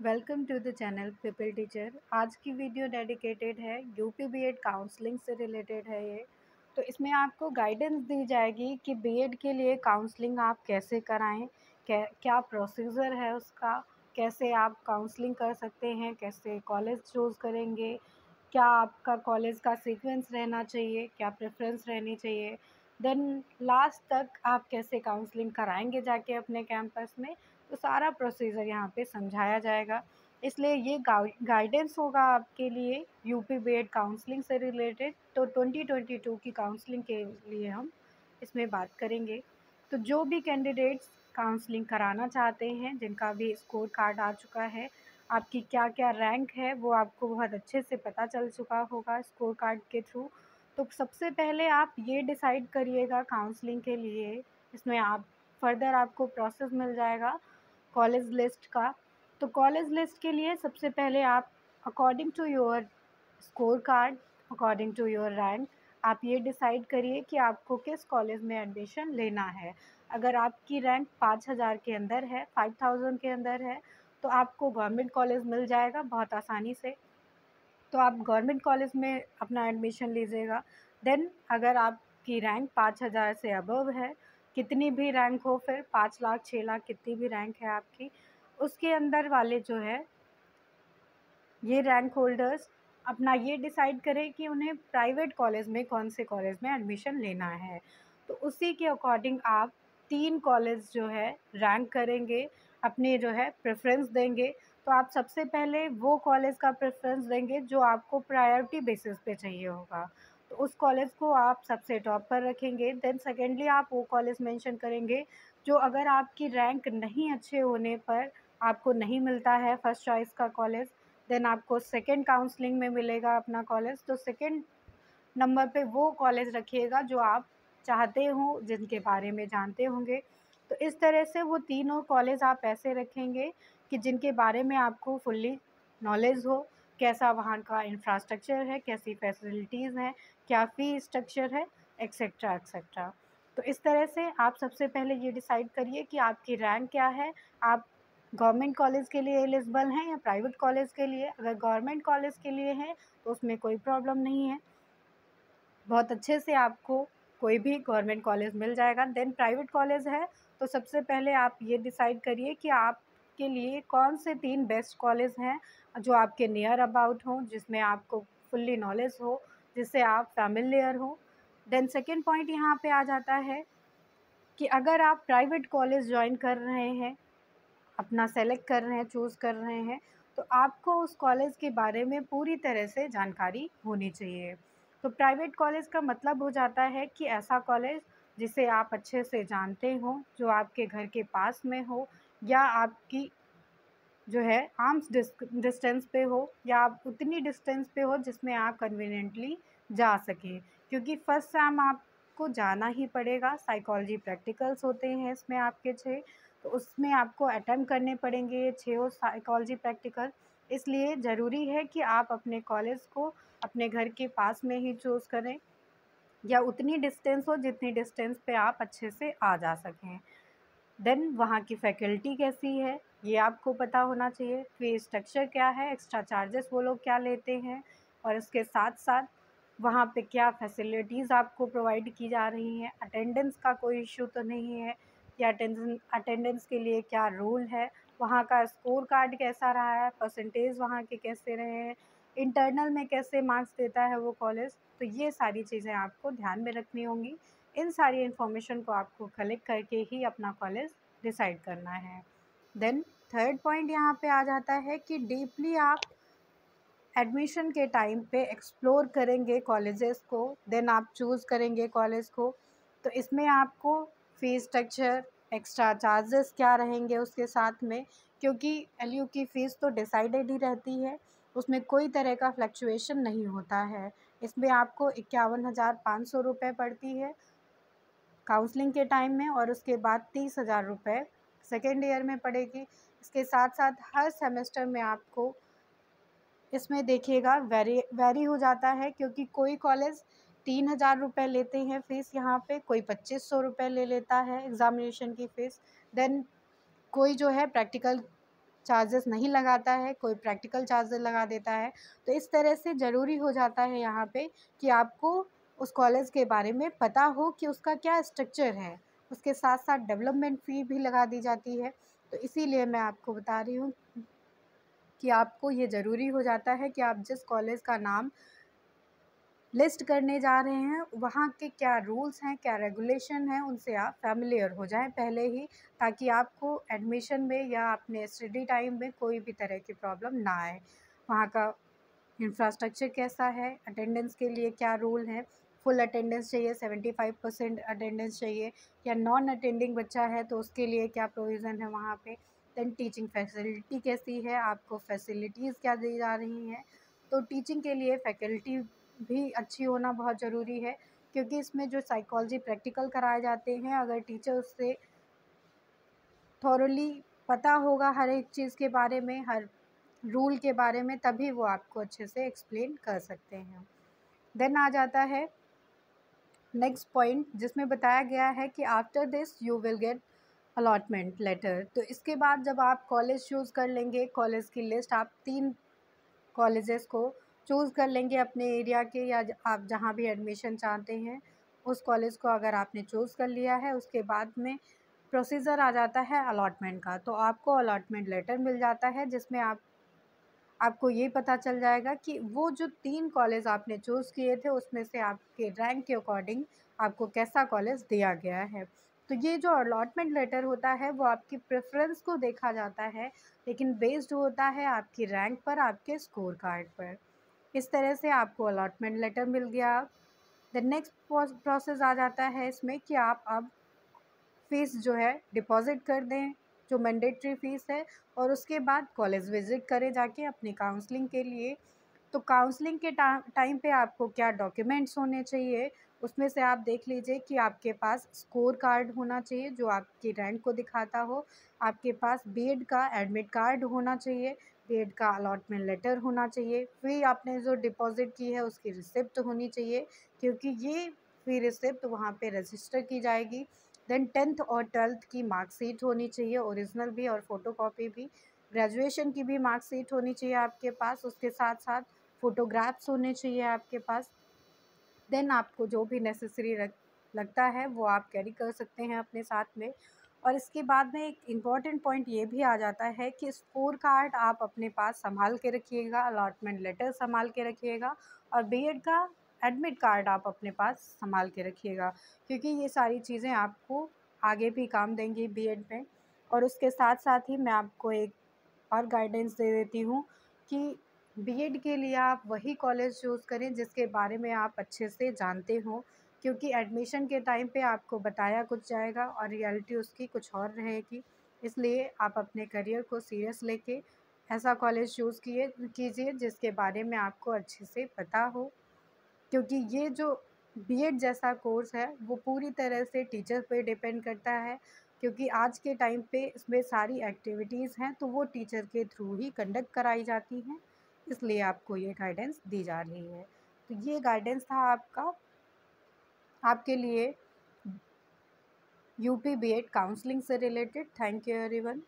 Welcome to the channel people teacher. आज की video dedicated है यूपी बीएड काउंसलिंग से रिलेटेड है ये। तो इसमें आपको गाइडेंस दी जाएगी कि बीएड के लिए काउंसलिंग आप कैसे कराएं, क्या प्रोसीजर है उसका, कैसे आप काउंसलिंग कर सकते हैं, कैसे कॉलेज चूज़ करेंगे, क्या आपका कॉलेज का सीक्वेंस रहना चाहिए, क्या प्रेफरेंस रहनी चाहिए, देन लास्ट तक आप कैसे काउंसलिंग कराएंगे जाके अपने कैंपस में। तो सारा प्रोसीजर यहाँ पे समझाया जाएगा। इसलिए ये गाइडेंस होगा आपके लिए यूपी बीएड काउंसलिंग से रिलेटेड। तो 2022 की काउंसलिंग के लिए हम इसमें बात करेंगे। तो जो भी कैंडिडेट्स काउंसलिंग कराना चाहते हैं, जिनका भी स्कोर कार्ड आ चुका है, आपकी क्या क्या रैंक है वो आपको बहुत अच्छे से पता चल चुका होगा स्कोर कार्ड के थ्रू। तो सबसे पहले आप ये डिसाइड करिएगा काउंसलिंग के लिए, इसमें आप फर्दर आपको प्रोसेस मिल जाएगा कॉलेज लिस्ट का। तो कॉलेज लिस्ट के लिए सबसे पहले आप according to your score card, according to your rank, आप ये डिसाइड करिए कि आपको किस कॉलेज में एडमिशन लेना है। अगर आपकी रैंक 5000 के अंदर है, 5000 के अंदर है, तो आपको गवर्नमेंट कॉलेज मिल जाएगा बहुत आसानी से। तो आप गवर्नमेंट कॉलेज में अपना एडमिशन लीजिएगा। देन अगर आपकी रैंक 5000 से अबव है, कितनी भी रैंक हो, फिर 5 लाख 6 लाख कितनी भी रैंक है आपकी, उसके अंदर वाले जो है ये रैंक होल्डर्स अपना ये डिसाइड करें कि उन्हें प्राइवेट कॉलेज में कौन से कॉलेज में एडमिशन लेना है। तो उसी के अकॉर्डिंग आप 3 कॉलेज जो है रैंक करेंगे, अपने जो है प्रेफरेंस देंगे। तो आप सबसे पहले वो कॉलेज का प्रेफरेंस देंगे जो आपको प्रायोरिटी बेसिस पे चाहिए होगा, तो उस कॉलेज को आप सबसे टॉप पर रखेंगे। देन सेकेंडली आप वो कॉलेज मेंशन करेंगे जो अगर आपकी रैंक नहीं अच्छे होने पर आपको नहीं मिलता है फर्स्ट चॉइस का कॉलेज, देन आपको सेकंड काउंसलिंग में मिलेगा अपना कॉलेज। तो सेकंड नंबर पे वो कॉलेज रखिएगा जो आप चाहते हो, जिनके बारे में जानते होंगे। तो इस तरह से वो तीनों कॉलेज आप ऐसे रखेंगे कि जिनके बारे में आपको फुल्ली नॉलेज हो, कैसा वहाँ का इंफ्रास्ट्रक्चर है, कैसी फैसिलिटीज़ हैं, क्या फ़ी स्ट्रक्चर है, एक्सेट्रा एक्सेट्रा। तो इस तरह से आप सबसे पहले ये डिसाइड करिए कि आपकी रैंक क्या है, आप गवर्नमेंट कॉलेज के लिए एलिजिबल हैं या प्राइवेट कॉलेज के लिए। अगर गवर्नमेंट कॉलेज के लिए हैं तो उसमें कोई प्रॉब्लम नहीं है, बहुत अच्छे से आपको कोई भी गवर्नमेंट कॉलेज मिल जाएगा। देन प्राइवेट कॉलेज है तो सबसे पहले आप ये डिसाइड करिए कि आपके लिए कौन से 3 बेस्ट कॉलेज हैं जो आपके नियर अबाउट हों, जिसमें आपको फुल्ली नॉलेज हो, जिससे आप फ़ैमिलियर हो। देन सेकंड पॉइंट यहाँ पे आ जाता है कि अगर आप प्राइवेट कॉलेज जॉइन कर रहे हैं, अपना सेलेक्ट कर रहे हैं, चूज़ कर रहे हैं, तो आपको उस कॉलेज के बारे में पूरी तरह से जानकारी होनी चाहिए। तो प्राइवेट कॉलेज का मतलब हो जाता है कि ऐसा कॉलेज जिसे आप अच्छे से जानते हों, जो आपके घर के पास में हो, या आपकी जो है आर्म्स डिस्टेंस पे हो, या आप उतनी डिस्टेंस पे हो जिसमें आप कन्वीनियंटली जा सकें। क्योंकि फर्स्ट सेम आपको जाना ही पड़ेगा, साइकोलॉजी प्रैक्टिकल्स होते हैं इसमें आपके 6, तो उसमें आपको अटेम्प्ट करने पड़ेंगे ये 6 साइकोलॉजी प्रैक्टिकल। इसलिए ज़रूरी है कि आप अपने कॉलेज को अपने घर के पास में ही चूज़ करें, या उतनी डिस्टेंस हो जितनी डिस्टेंस पे आप अच्छे से आ जा सकें। देन वहाँ की फैकल्टी कैसी है ये आपको पता होना चाहिए, फ़ी स्ट्रक्चर क्या है, एक्स्ट्रा चार्जेस वो लोग क्या लेते हैं, और इसके साथ-साथ वहाँ पे क्या फैसिलिटीज़ आपको प्रोवाइड की जा रही हैं। अटेंडेंस का कोई इश्यू तो नहीं है, या अटेंडेंस के लिए क्या रूल है, वहाँ का स्कोर कार्ड कैसा रहा है, परसेंटेज वहाँ के कैसे रहे हैं, इंटरनल में कैसे मार्क्स देता है वो कॉलेज। तो ये सारी चीज़ें आपको ध्यान में रखनी होंगी। इन सारी इन्फॉर्मेशन को आपको कलेक्ट करके ही अपना कॉलेज डिसाइड करना है। देन थर्ड पॉइंट यहाँ पे आ जाता है कि डीपली आप एडमिशन के टाइम पे एक्सप्लोर करेंगे कॉलेजेस को, देन आप चूज़ करेंगे कॉलेज को। तो इसमें आपको फ़ीस स्ट्रक्चर, एक्स्ट्रा चार्जेस क्या रहेंगे उसके साथ में, क्योंकि एलयू की फ़ीस तो डिसाइडेड ही रहती है, उसमें कोई तरह का फ्लक्चुएशन नहीं होता है। इसमें आपको 51,500 रुपये पड़ती है काउंसलिंग के टाइम में, और उसके बाद 30,000 रुपये सेकेंड ईयर में पड़ेगी। इसके साथ-साथ हर सेमेस्टर में आपको इसमें देखिएगा वेरी हो जाता है, क्योंकि कोई कॉलेज 3,000 रुपये लेते हैं फ़ीस यहाँ पे, कोई 2,500 रुपये ले लेता है एग्ज़ामिनेशन की फ़ीस। देन कोई जो है प्रैक्टिकल चार्जेस नहीं लगाता है, कोई प्रैक्टिकल चार्जेस लगा देता है। तो इस तरह से ज़रूरी हो जाता है यहाँ पे कि आपको उस कॉलेज के बारे में पता हो कि उसका क्या स्ट्रक्चर है। उसके साथ-साथ डेवलपमेंट फ़ी भी लगा दी जाती है। तो इसीलिए मैं आपको बता रही हूँ कि आपको ये ज़रूरी हो जाता है कि आप जिस कॉलेज का नाम लिस्ट करने जा रहे हैं, वहाँ के क्या रूल्स हैं, क्या रेगुलेशन हैं, उनसे आप फ़ैमिलियर हो जाएँ पहले ही, ताकि आपको एडमिशन में या अपने स्टडी टाइम में कोई भी तरह की प्रॉब्लम ना आए। वहाँ का इंफ्रास्ट्रक्चर कैसा है, अटेंडेंस के लिए क्या रूल हैं, फुल अटेंडेंस चाहिए, 75% अटेंडेंस चाहिए, या नॉन अटेंडिंग बच्चा है तो उसके लिए क्या प्रोविज़न है वहाँ पे। देन टीचिंग फैसिलिटी कैसी है, आपको फैसिलिटीज़ क्या दी जा रही हैं। तो टीचिंग के लिए फैकल्टी भी अच्छी होना बहुत ज़रूरी है, क्योंकि इसमें जो साइकोलॉजी प्रैक्टिकल कराए जाते हैं, अगर टीचर उससे थॉरोली पता होगा हर एक चीज़ के बारे में, हर रूल के बारे में, तभी वो आपको अच्छे से एक्सप्लेन कर सकते हैं। देन आ जाता है नेक्स्ट पॉइंट, जिसमें बताया गया है कि after this you will get allotment letter. तो इसके बाद जब आप कॉलेज चूज़ कर लेंगे, कॉलेज की लिस्ट आप 3 कॉलेजेस को चूज़ कर लेंगे अपने एरिया के, या आप जहाँ भी एडमिशन चाहते हैं उस कॉलेज को अगर आपने चूज़ कर लिया है, उसके बाद में प्रोसीजर आ जाता है अलॉटमेंट का। तो आपको अलॉटमेंट लेटर मिल जाता है, जिसमें आपको ये पता चल जाएगा कि वो जो 3 कॉलेज आपने चूज़ किए थे, उसमें से आपके रैंक के अकॉर्डिंग आपको कैसा कॉलेज दिया गया है। तो ये जो अलॉटमेंट लेटर होता है, वो आपकी प्रेफ़रेंस को देखा जाता है, लेकिन बेस्ड होता है आपकी रैंक पर, आपके स्कोर कार्ड पर। इस तरह से आपको अलॉटमेंट लेटर मिल गया। द नेक्स्ट प्रोसेस आ जाता है इसमें कि आप अब फ़ीस जो है डिपॉज़िट कर दें, जो मैंडेटरी फ़ीस है, और उसके बाद कॉलेज विज़िट करें जाके अपनी काउंसलिंग के लिए। तो काउंसलिंग के टाइम पे आपको क्या डॉक्यूमेंट्स होने चाहिए, उसमें से आप देख लीजिए कि आपके पास स्कोर कार्ड होना चाहिए जो आपकी रैंक को दिखाता हो, आपके पास बीएड का एडमिट कार्ड होना चाहिए, बीएड का अलॉटमेंट लेटर होना चाहिए, फ़ी आपने जो डिपॉज़िट की है उसकी रिसिप्ट होनी चाहिए, क्योंकि ये फ़ी रिसिप्ट वहाँ पे रजिस्टर की जाएगी। देन 10th और 12th की मार्कशीट होनी चाहिए, ओरिजिनल भी और फ़ोटोकॉपी भी। ग्रेजुएशन की भी मार्कशीट होनी चाहिए आपके पास, उसके साथ-साथ फ़ोटोग्राफ्स होने चाहिए आपके पास। देन आपको जो भी नेसेसरी लगता है वो आप कैरी कर सकते हैं अपने साथ में। और इसके बाद में एक इम्पॉर्टेंट पॉइंट ये भी आ जाता है कि स्कोर कार्ड आप अपने पास सँभाल के रखिएगा, अलॉटमेंट लेटर सँभाल के रखिएगा, और बीएड का एडमिट कार्ड आप अपने पास सँभाल के रखिएगा, क्योंकि ये सारी चीज़ें आपको आगे भी काम देंगी बीएड में। और उसके साथ-साथ ही मैं आपको एक और गाइडेंस दे देती हूँ कि बीएड के लिए आप वही कॉलेज चूज़ करें जिसके बारे में आप अच्छे से जानते हों, क्योंकि एडमिशन के टाइम पे आपको बताया कुछ जाएगा और रियलिटी उसकी कुछ और रहेगी। इसलिए आप अपने करियर को सीरियस लेके ऐसा कॉलेज चूज़ कीजिए जिसके बारे में आपको अच्छे से पता हो, क्योंकि ये जो बीएड जैसा कोर्स है वो पूरी तरह से टीचर पे डिपेंड करता है, क्योंकि आज के टाइम पे इसमें सारी एक्टिविटीज़ हैं तो वो टीचर के थ्रू ही कंडक्ट कराई जाती हैं, इसलिए आपको ये गाइडेंस दी जा रही है। तो ये गाइडेंस था आपके लिए यूपी बीएड काउंसलिंग से रिलेटेड। Thank you everyone.